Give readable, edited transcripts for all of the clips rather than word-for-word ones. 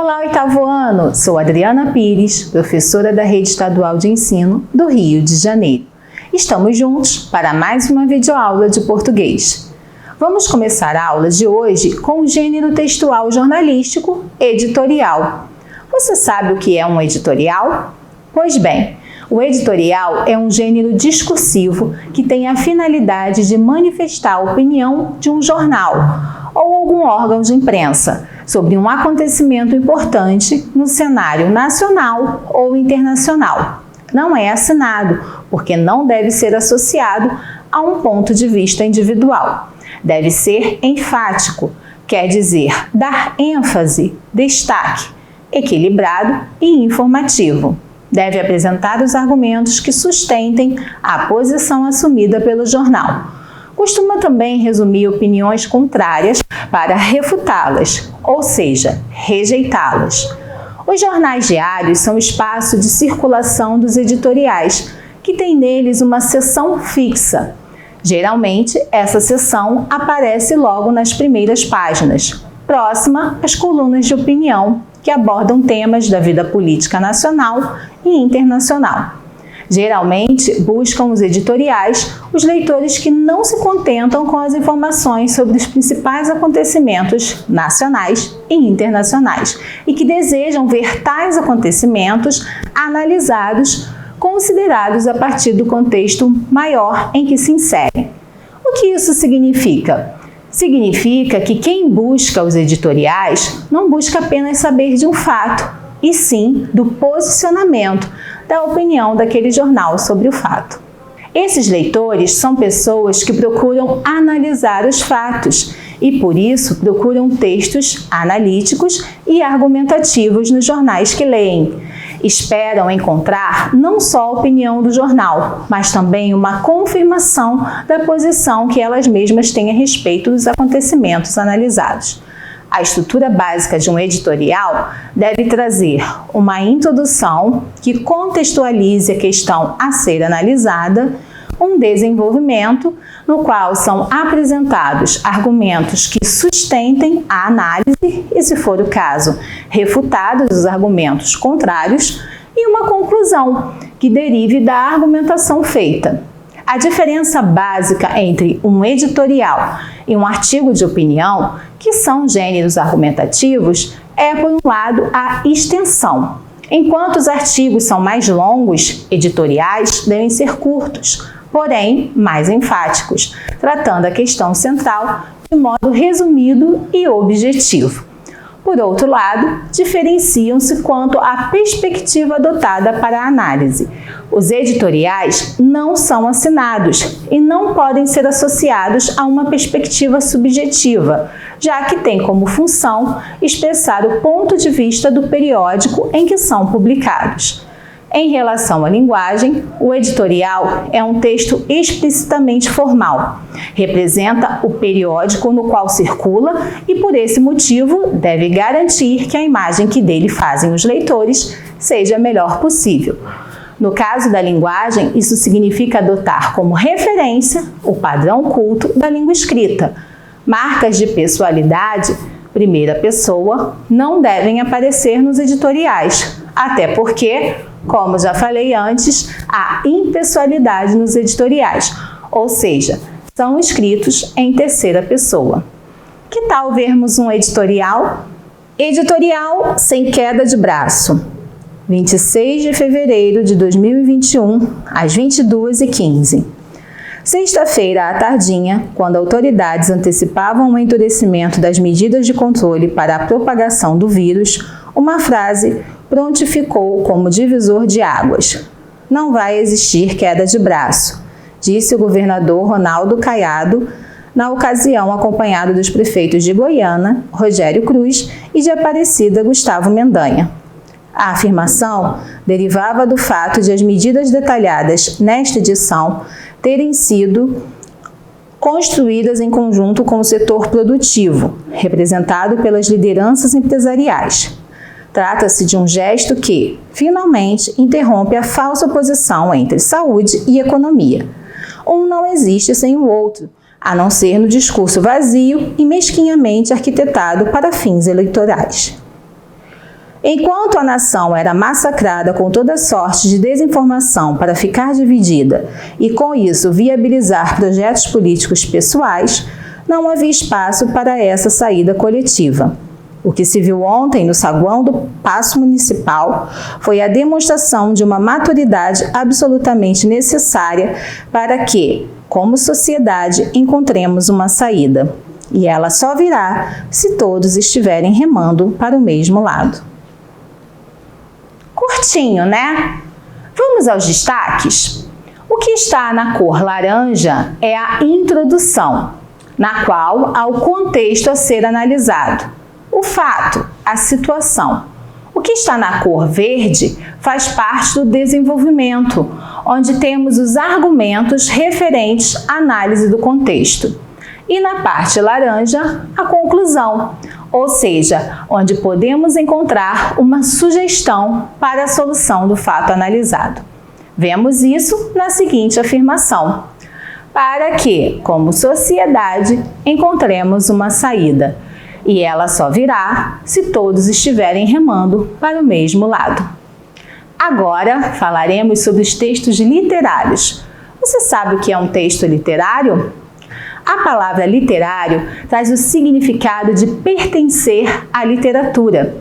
Olá, oitavo ano! Sou Adriana Pires, professora da Rede Estadual de Ensino do Rio de Janeiro. Estamos juntos para mais uma videoaula de português. Vamos começar a aula de hoje com o gênero textual jornalístico editorial. Você sabe o que é um editorial? Pois bem, o editorial é um gênero discursivo que tem a finalidade de manifestar a opinião de um jornal ou algum órgão de imprensa sobre um acontecimento importante no cenário nacional ou internacional. Não é assinado, porque não deve ser associado a um ponto de vista individual. Deve ser enfático, quer dizer, dar ênfase, destaque, equilibrado e informativo. Deve apresentar os argumentos que sustentem a posição assumida pelo jornal. Costuma também resumir opiniões contrárias para refutá-las, ou seja, rejeitá-las. Os jornais diários são espaço de circulação dos editoriais, que tem neles uma seção fixa. Geralmente, essa seção aparece logo nas primeiras páginas, próxima às colunas de opinião, que abordam temas da vida política nacional e internacional. Geralmente, buscam os editoriais os leitores que não se contentam com as informações sobre os principais acontecimentos nacionais e internacionais e que desejam ver tais acontecimentos analisados, considerados a partir do contexto maior em que se inserem. O que isso significa? Significa que quem busca os editoriais não busca apenas saber de um fato, e sim do posicionamento da opinião daquele jornal sobre o fato. Esses leitores são pessoas que procuram analisar os fatos e, por isso, procuram textos analíticos e argumentativos nos jornais que leem. Esperam encontrar não só a opinião do jornal, mas também uma confirmação da posição que elas mesmas têm a respeito dos acontecimentos analisados. A estrutura básica de um editorial deve trazer uma introdução que contextualize a questão a ser analisada, um desenvolvimento no qual são apresentados argumentos que sustentem a análise e, se for o caso, refutados os argumentos contrários, e uma conclusão que derive da argumentação feita. A diferença básica entre um editorial e um artigo de opinião, que são gêneros argumentativos, é, por um lado, a extensão. Enquanto os artigos são mais longos, editoriais devem ser curtos, porém mais enfáticos, tratando a questão central de modo resumido e objetivo. Por outro lado, diferenciam-se quanto à perspectiva adotada para a análise. Os editoriais não são assinados e não podem ser associados a uma perspectiva subjetiva, já que tem como função expressar o ponto de vista do periódico em que são publicados. Em relação à linguagem, o editorial é um texto explicitamente formal. Representa o periódico no qual circula e, por esse motivo, deve garantir que a imagem que dele fazem os leitores seja a melhor possível. No caso da linguagem, isso significa adotar como referência o padrão culto da língua escrita. Marcas de pessoalidade, primeira pessoa, não devem aparecer nos editoriais, até porque, como já falei antes, há impessoalidade nos editoriais, ou seja, são escritos em terceira pessoa. Que tal vermos um editorial? Editorial sem queda de braço. 26 de fevereiro de 2021, às 22h15. Sexta-feira à tardinha, quando autoridades antecipavam o endurecimento das medidas de controle para a propagação do vírus, uma frase prontificou como divisor de águas. Não vai existir queda de braço, disse o governador Ronaldo Caiado, na ocasião acompanhado dos prefeitos de Goiânia, Rogério Cruz, e de Aparecida, Gustavo Mendanha. A afirmação derivava do fato de as medidas detalhadas nesta edição terem sido construídas em conjunto com o setor produtivo, representado pelas lideranças empresariais. Trata-se de um gesto que, finalmente, interrompe a falsa oposição entre saúde e economia. Um não existe sem o outro, a não ser no discurso vazio e mesquinhamente arquitetado para fins eleitorais. Enquanto a nação era massacrada com toda sorte de desinformação para ficar dividida e, com isso, viabilizar projetos políticos pessoais, não havia espaço para essa saída coletiva. O que se viu ontem no saguão do Paço Municipal foi a demonstração de uma maturidade absolutamente necessária para que, como sociedade, encontremos uma saída. E ela só virá se todos estiverem remando para o mesmo lado. Curtinho, né? Vamos aos destaques? O que está na cor laranja é a introdução, na qual há o contexto a ser analisado, o fato, a situação. O que está na cor verde faz parte do desenvolvimento, onde temos os argumentos referentes à análise do contexto. E na parte laranja, a conclusão, ou seja, onde podemos encontrar uma sugestão para a solução do fato analisado. Vemos isso na seguinte afirmação: para que, como sociedade, encontremos uma saída, e ela só virá se todos estiverem remando para o mesmo lado. Agora falaremos sobre os textos literários. Você sabe o que é um texto literário? A palavra literário traz o significado de pertencer à literatura,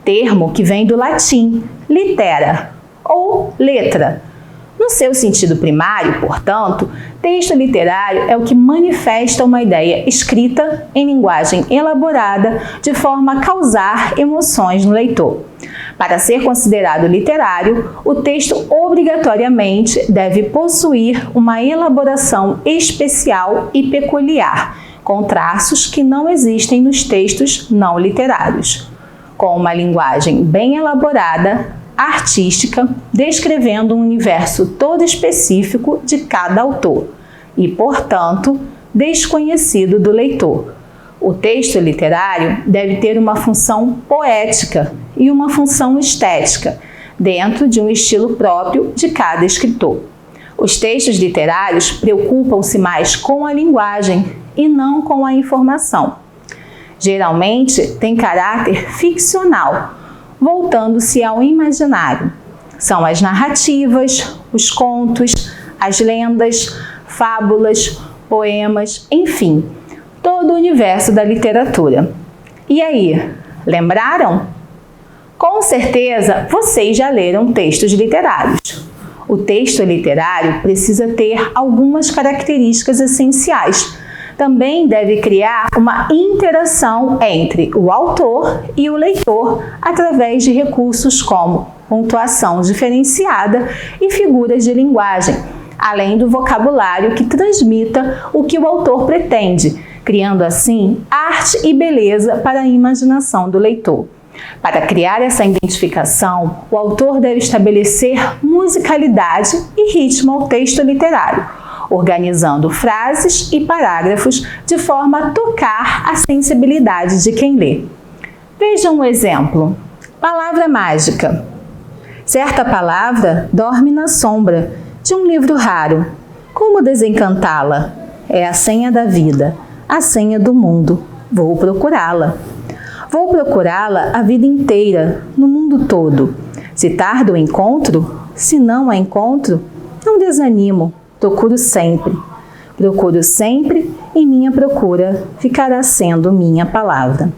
termo que vem do latim litera, ou letra. No seu sentido primário, portanto, texto literário é o que manifesta uma ideia escrita em linguagem elaborada de forma a causar emoções no leitor. Para ser considerado literário, o texto obrigatoriamente deve possuir uma elaboração especial e peculiar, com traços que não existem nos textos não literários, com uma linguagem bem elaborada, artística, descrevendo um universo todo específico de cada autor e, portanto, desconhecido do leitor. O texto literário deve ter uma função poética e uma função estética, dentro de um estilo próprio de cada escritor. Os textos literários preocupam-se mais com a linguagem e não com a informação. Geralmente, tem caráter ficcional, voltando-se ao imaginário. São as narrativas, os contos, as lendas, fábulas, poemas, enfim, todo o universo da literatura. E aí, lembraram? Com certeza, vocês já leram textos literários. O texto literário precisa ter algumas características essenciais. Também deve criar uma interação entre o autor e o leitor através de recursos como pontuação diferenciada e figuras de linguagem, além do vocabulário que transmita o que o autor pretende, criando assim arte e beleza para a imaginação do leitor. Para criar essa identificação, o autor deve estabelecer musicalidade e ritmo ao texto literário, organizando frases e parágrafos de forma a tocar a sensibilidade de quem lê. Veja um exemplo. Palavra mágica. Certa palavra dorme na sombra de um livro raro. Como desencantá-la? É a senha da vida, a senha do mundo. Vou procurá-la. Vou procurá-la a vida inteira, no mundo todo. Se tardo o encontro, se não a encontro, não desanimo, procuro sempre. Procuro sempre e minha procura ficará sendo minha palavra.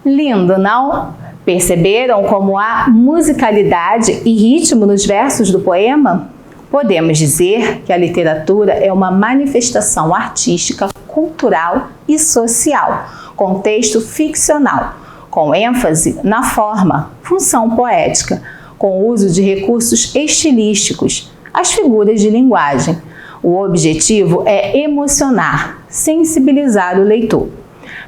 Lindo, não? Perceberam como há musicalidade e ritmo nos versos do poema? Podemos dizer que a literatura é uma manifestação artística, cultural e social, contexto ficcional, com ênfase na forma, função poética, com uso de recursos estilísticos, as figuras de linguagem. O objetivo é emocionar, sensibilizar o leitor.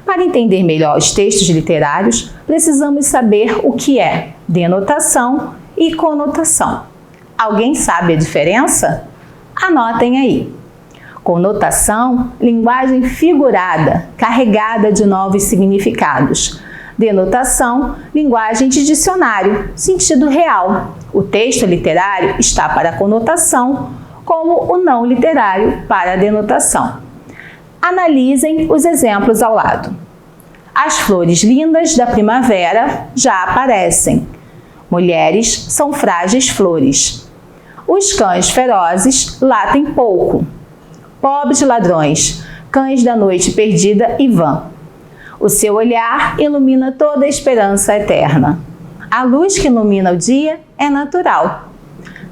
Para entender melhor os textos literários, precisamos saber o que é denotação e conotação. Alguém sabe a diferença? Anotem aí. Conotação, linguagem figurada, carregada de novos significados. Denotação, linguagem de dicionário, sentido real. O texto literário está para a conotação, como o não literário para a denotação. Analisem os exemplos ao lado. As flores lindas da primavera já aparecem. Mulheres são frágeis flores. Os cães ferozes latem pouco. Pobres ladrões, cães da noite perdida e vã. O seu olhar ilumina toda a esperança eterna. A luz que ilumina o dia é natural.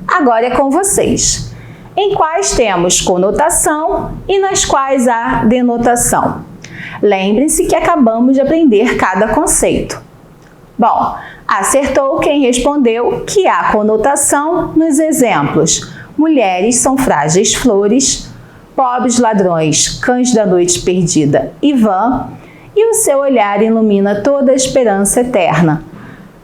Agora é com vocês. Em quais temos conotação e nas quais há denotação? Lembrem-se que acabamos de aprender cada conceito. Bom, acertou quem respondeu que há conotação nos exemplos: mulheres são frágeis flores, pobres ladrões, cães da noite perdida e vã, e o seu olhar ilumina toda a esperança eterna.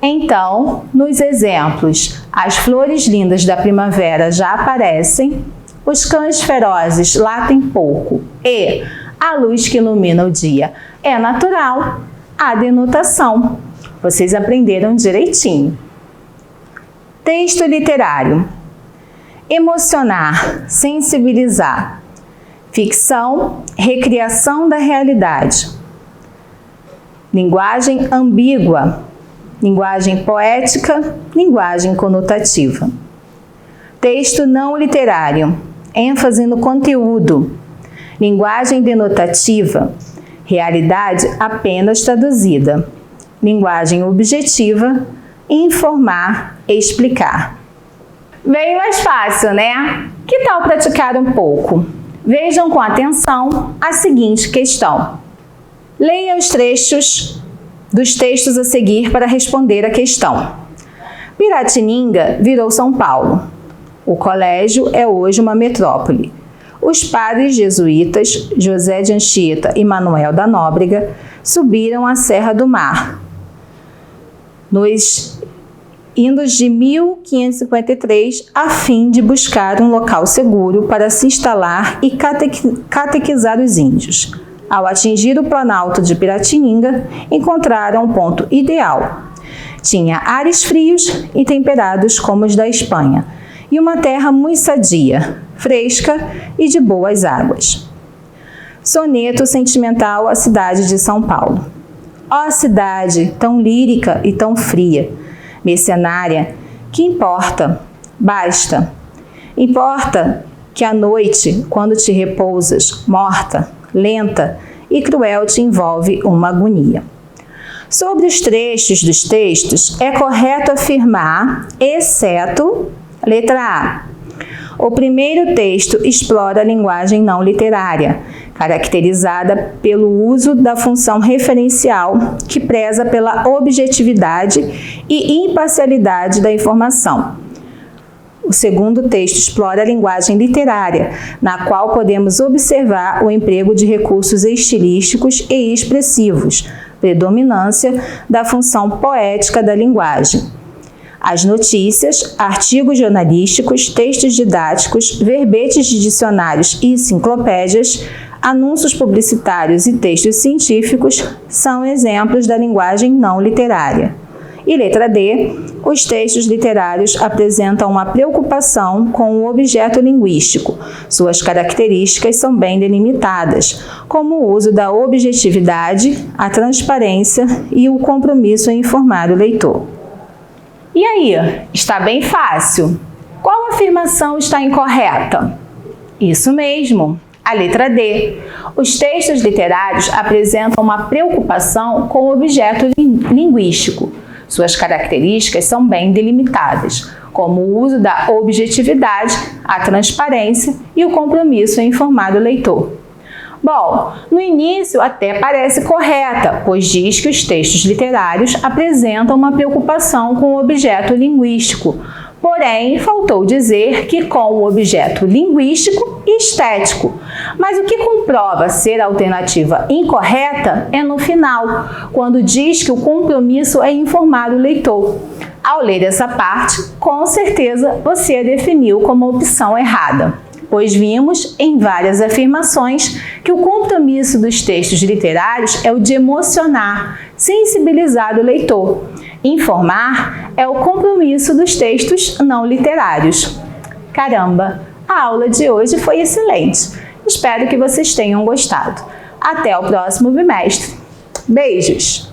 Então, nos exemplos, as flores lindas da primavera já aparecem, os cães ferozes latem pouco e a luz que ilumina o dia é natural, a denotação. Vocês aprenderam direitinho. Texto literário. Emocionar, sensibilizar. Ficção, recriação da realidade. Linguagem ambígua. Linguagem poética, linguagem conotativa. Texto não literário. ênfase no conteúdo. Linguagem denotativa, realidade apenas traduzida. Linguagem objetiva, informar, explicar. Bem mais fácil, né? Que tal praticar um pouco? Vejam com atenção a seguinte questão. Leia os trechos dos textos a seguir para responder a questão. Piratininga virou São Paulo. O colégio é hoje uma metrópole. Os padres jesuítas José de Anchieta e Manuel da Nóbrega subiram a Serra do Mar, nos indos de 1553, a fim de buscar um local seguro para se instalar e catequizar os índios. Ao atingir o planalto de Piratininga, encontraram um ponto ideal. Tinha ares frios e temperados como os da Espanha, e uma terra muito sadia, fresca e de boas águas. Soneto sentimental à cidade de São Paulo. Ó cidade, tão lírica e tão fria, mercenária, que importa? Basta. Importa que à noite, quando te repousas, morta, lenta e cruel, te envolve uma agonia. Sobre os trechos dos textos, é correto afirmar, exceto letra A. O primeiro texto explora a linguagem não literária, caracterizada pelo uso da função referencial, que preza pela objetividade e imparcialidade da informação. O segundo texto explora a linguagem literária, na qual podemos observar o emprego de recursos estilísticos e expressivos, predominância da função poética da linguagem. As notícias, artigos jornalísticos, textos didáticos, verbetes de dicionários e enciclopédias, anúncios publicitários e textos científicos são exemplos da linguagem não literária. E letra D, os textos literários apresentam uma preocupação com o objeto linguístico. Suas características são bem delimitadas, como o uso da objetividade, a transparência e o compromisso em informar o leitor. E aí, está bem fácil? Qual afirmação está incorreta? Isso mesmo, a letra D. Os textos literários apresentam uma preocupação com o objeto linguístico. Suas características são bem delimitadas, como o uso da objetividade, a transparência e o compromisso em informar o leitor. Bom, no início até parece correta, pois diz que os textos literários apresentam uma preocupação com o objeto linguístico. Porém, faltou dizer que com o objeto linguístico e estético. Mas o que comprova ser a alternativa incorreta é no final, quando diz que o compromisso é informar o leitor. Ao ler essa parte, com certeza você a definiu como opção errada, pois vimos em várias afirmações que o compromisso dos textos literários é o de emocionar, sensibilizar o leitor. Informar é o compromisso dos textos não literários. Caramba, a aula de hoje foi excelente. Espero que vocês tenham gostado. Até o próximo bimestre. Beijos!